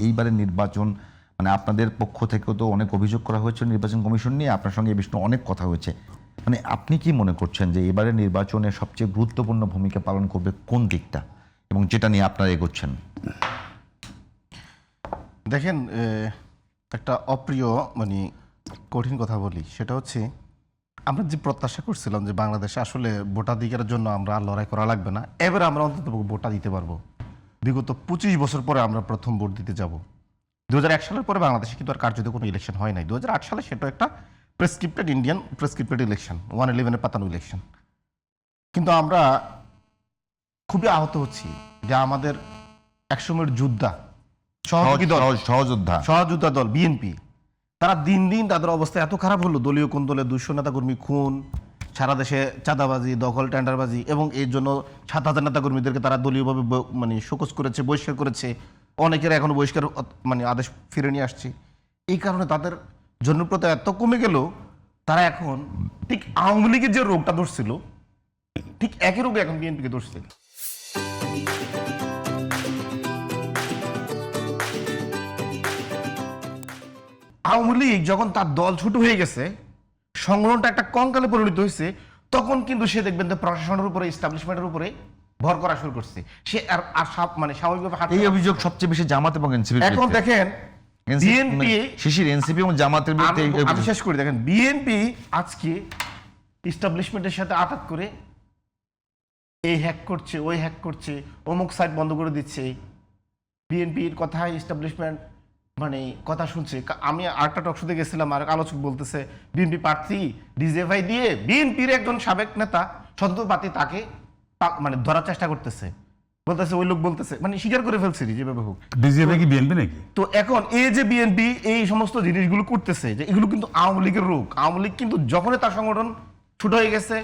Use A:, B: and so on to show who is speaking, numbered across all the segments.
A: এইবারের নির্বাচন মানে আপনাদের পক্ষ থেকেও তো অনেক অভিযোগ করা হয়েছে নির্বাচন কমিশন নিয়ে, আপনার সঙ্গে এই বিষয়ে অনেক কথা হয়েছে। মানে আপনি কি মনে করছেন যে এবারের নির্বাচনে সবচেয়ে গুরুত্বপূর্ণ ভূমিকা পালন করবে কোন দিকটা, এবং যেটা নিয়ে আপনারা এগোচ্ছেন?
B: দেখেন, একটা অপ্রিয় মানে কঠিন কথা বলি, সেটা হচ্ছে আমরা যে প্রত্যাশা করছিলাম যে বাংলাদেশে আসলে ভোটাধিকারের জন্য আমরা আর লড়াই করা লাগবে না, এবারে আমরা অন্তত ভোটটা দিতে পারবো। বিগত 25 বছর পরে আমরা প্রথম ভোট দিতে যাব। 2001 সালের পরে বাংলাদেশে কিন্তু আর কার্যত কোনো ইলেকশন হয় নাই। 2008 সালে সেটা একটা প্রেসক্রিপ্টেড ইন্ডিয়ান প্রেসক্রিপ্টেড ইলেকশন, 111-এর পাতানো ইলেকশন। কিন্তু আমরা খুবই আহত হচ্ছি যে আমাদের একসময়ের যোদ্ধা, সহযোদ্ধা দল বিএনপি, তারা দিন দিন তাদের অবস্থা এত খারাপ হলো, দলীয় কোন দলে 200 নেতাকর্মী খুন, সারা দেশে চাঁদাবাজি, দখল, টেন্ডারবাজি, এবং এর জন্য 7,000 নেতাকর্মীদেরকে তারা দলীয়ভাবে মানে শোকজ করেছে, বহিষ্কার করেছে। অনেকের এখনো বহিষ্কার মানে আদেশ ফিরে নিয়ে আসছে। এই কারণে তাদের জনপ্রিয়তা এত কমে গেল, তারা এখন ঠিক আওয়ামী লীগের যে রোগটা ধরছিল ঠিক একই রোগে এখন বিএনপিকে ধরছে। আওয়ামী লীগ যখন তার দল ছোট হয়ে গেছে, সংগঠনটা একটা কঙ্কালে পরিণত হয়েছে, তখন কিন্তু সে দেখবেন যে প্রশাসনের উপরে, এস্টাবলিশমেন্টের উপরে ভর করা শুরু করছে। সে আর মানে স্বাভাবিকভাবে
A: এই অভিযোগ সবচেয়ে বেশি জামাত এবং এনসিপি।
B: এখন দেখেন বিএনপি,
A: শিশির এনসিপি এবং জামাতের বিরুদ্ধে
B: আমি শেষ করি। দেখেন বিএনপি আজকে এস্টাবলিশমেন্টের সাথে আঘাত করে এই হ্যাক করছে, ওই হ্যাক করছে, অমুক সাইট বন্ধ করে দিচ্ছে। বিএনপির কথায় এস্টাবলিশমেন্ট মানে কথা শুনছে। আমি আরেকটা টকশোতে গেছিলাম, আর আলোচক বলতেছে বিএনপি প্রার্থী ডিজেভাই দিয়ে বিএনপির একজন সাবেক নেতা সতত প্রার্থী তাকে মানে ধরার চেষ্টা করতেছে, বলতেছে ওই লোক বলতেছে, মানে স্বীকার করে ফেলছে যেভাবে হোক।
C: ডিজেভাই কি বিএনপি নাকি?
B: তো এখন এই যে বিএনপি এই সমস্ত জিনিসগুলো করতেছে, যে এগুলো কিন্তু আওয়ামী লীগের রোগ। আওয়ামী লীগ কিন্তু যখনই তার সংগঠন ছোট হয়ে গেছে,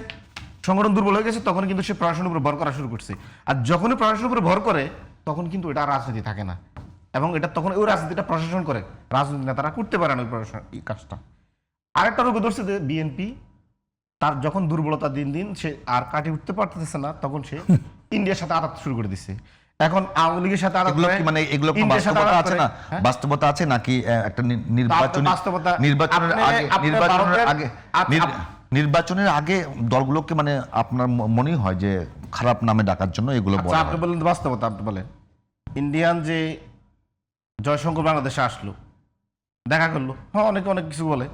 B: সংগঠন দুর্বল হয়ে গেছে, তখন কিন্তু সে প্রশাসনের উপর ভর করা শুরু করছে। আর যখনই প্রশাসনের উপর ভর করে, তখন কিন্তু এটা রাজনীতি থাকে না, এবং এটা তখন ওই রাজনীতিটা প্রশাসন করে, রাজনীতি নেতারা করতে পারে না ওই প্রশাসন এই কাজটা। আরেকটা রোগ ধরছে যে বিএনপি তার যখন দুর্বলতা দিন দিন সে আর কাটিয়ে উঠতে পারতেছে না, তখন সে ইন্ডিয়ার সাথে আঘাত শুরু করে দিচ্ছে। এখন আওয়ামী লীগের সাথে আঘাত করে,
A: মানে এগুলো বাস্তবতা আছে না, বাস্তবতা আছে নাকি একটা নির্বাচনের আগে দলগুলোকে মানে আপনার মনে হয় যে খারাপ নামে ডাকার জন্য এগুলো বলা?
B: আপনি বলেন বাস্তবতা, আপনি বলেন ইন্ডিয়ান যে জয়শঙ্কর বাংলাদেশে আসলো, দেখা করলো, হ্যাঁ অনেকে অনেক কিছু বলে,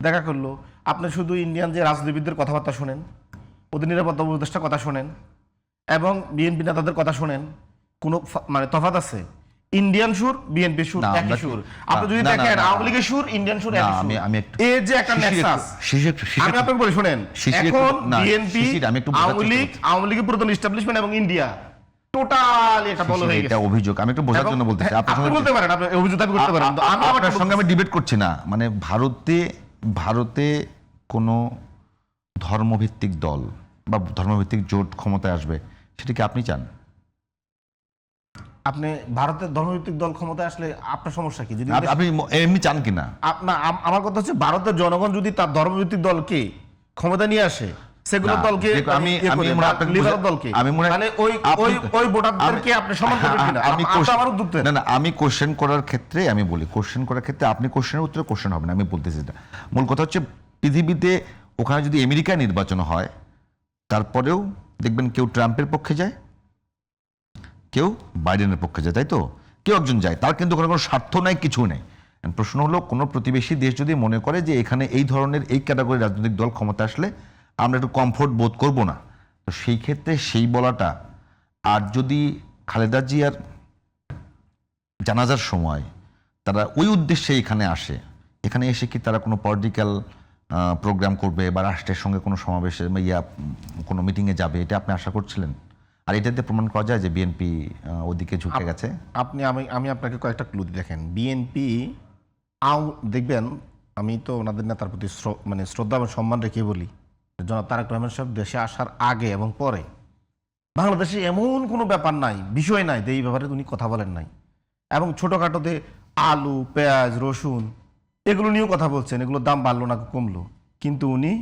B: দেখা করলো। আপনি শুধু ইন্ডিয়ান যে রাজনীতিবিদদের কথাবার্তা শোনেন, ওদের নিরাপত্তা উপদেষ্টার কথা শোনেন, এবং বিএনপি নেতাদের কথা শোনেন, কোনো মানে তফাৎ আছে? ইন্ডিয়ান সুর, বিএনপি সুর, একই সুর। আপনি যদি দেখেন আওয়ামী লীগের সুর, ইন্ডিয়ান সুর একই সুর। এই যে একটা নেক্সাস, আমি আপনাকে বলি শুনেন, এখন বিএনপি, আওয়ামী লীগের পুরাতন এস্টাবলিশমেন্ট এবং ইন্ডিয়া টোটালি একটা বল হয়ে গেছে।
A: এটা অভিযোগ, আমি একটু বোঝার জন্য বলতেছি।
B: আপনি বলতে পারেন, আপনি অভিযোগ দাবি করতে পারেন,
A: আপনার সঙ্গে আমি ডিবেট করছি না। মানে ভারতে কোনো ধর্মভিত্তিক দল বা ধর্মভিত্তিক জোট ক্ষমতায় আসবে, সেটা কি আপনি চান?
B: আপনি ভারতের ধর্মভিত্তিক দল ক্ষমতায় আসলে আপনার সমস্যা কি? যদি
A: আপনি এমনি চান কিনা?
B: আমার কথা হচ্ছে ভারতের জনগণ যদি তার ধর্মভিত্তিক দলকে ক্ষমতা নিয়ে আসে, সেগুলো দলকে
A: আমি কোশ্চেন করার ক্ষেত্রে আমি বলি, কোশ্চেন করার ক্ষেত্রে আপনি কোশ্চেনের উত্তরে কোশ্চেন হবে না, আমি বলতেছি এটা মূল কথা হচ্ছে পৃথিবীতে ওখানে যদি আমেরিকায় নির্বাচন হয়, তারপরেও দেখবেন কেউ ট্রাম্পের পক্ষে যায়, কেউ বাইডেনের পক্ষে যায়, তাই তো? কেউ একজন যায়, তার কিন্তু কোনো স্বার্থ নাই, কিছু নেই। প্রশ্ন হলো কোনো প্রতিবেশী দেশ যদি মনে করে যে এখানে এই ধরনের এই ক্যাটাগরি রাজনৈতিক দল ক্ষমতা আসলে আমরা একটু কমফোর্ট বোধ করব না, তো সেই ক্ষেত্রে সেই বলাটা। আর যদি খালেদা জিয়ার জানাজার সময় তারা ওই উদ্দেশ্যে এখানে আসে, এখানে এসে কি তারা কোনো পলিটিক্যাল প্রোগ্রাম করবে বা রাষ্ট্রের সঙ্গে কোনো সমাবেশে কোনো মিটিংয়ে যাবে, এটা আপনি আশা করছিলেন? আর এটাতে প্রমাণ করা যায় যে বিএনপি ওদিকে ঝুঁকে গেছে।
B: আমি আপনাকে কয়েকটা ক্লু দিই। দেখেন বিএনপি দেখবেন, আমি তো ওনাদের নেতার প্রতি মানে শ্রদ্ধা এবং সম্মান রেখে বলি, জনাব তারেক রহমান সাহেব দেশে আসার আগে এবং পরে বাংলাদেশে এমন কোনো ব্যাপার নাই, বিষয় নাই যে এই ব্যাপারে উনি কথা বলেন নাই। এবং ছোটোখাটোতে আলু, পেঁয়াজ, রসুন এগুলো নিয়েও কথা বলছেন, এগুলোর দাম বাড়লো না কমলো, কিন্তু উনি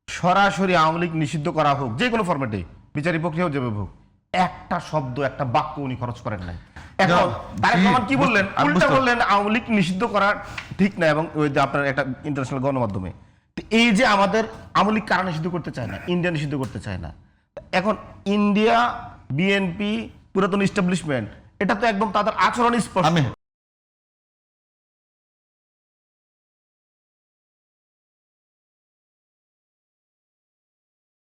B: সরাসরি আওয়ামী লীগ নিষিদ্ধ করা হোক, যে কোনো ফরম্যাটে বিচারিক প্রক্রিয়াও যাবে হোক, একটা শব্দ, একটা বাক্য উনি খরচ করেন নাই। এখন তারেক রহমান কি বললেন,
A: আমি
B: উল্টা
A: বুঝতে-
B: বললেন আওয়ামী লীগ নিষিদ্ধ করা ঠিক না, এবং ওই যে আপনার একটা ইন্টারন্যাশনাল গণমাধ্যমে। তো এই যে আমাদের আওয়ামী লীগ কারা নিষিদ্ধ করতে চায় না, ইন্ডিয়া নিষিদ্ধ করতে চায় না। এখন ইন্ডিয়া, বিএনপি, পুরাতন ইস্টাবলিশমেন্ট, এটা তো একদম তাদের আচরণ স্পষ্ট।
A: আমি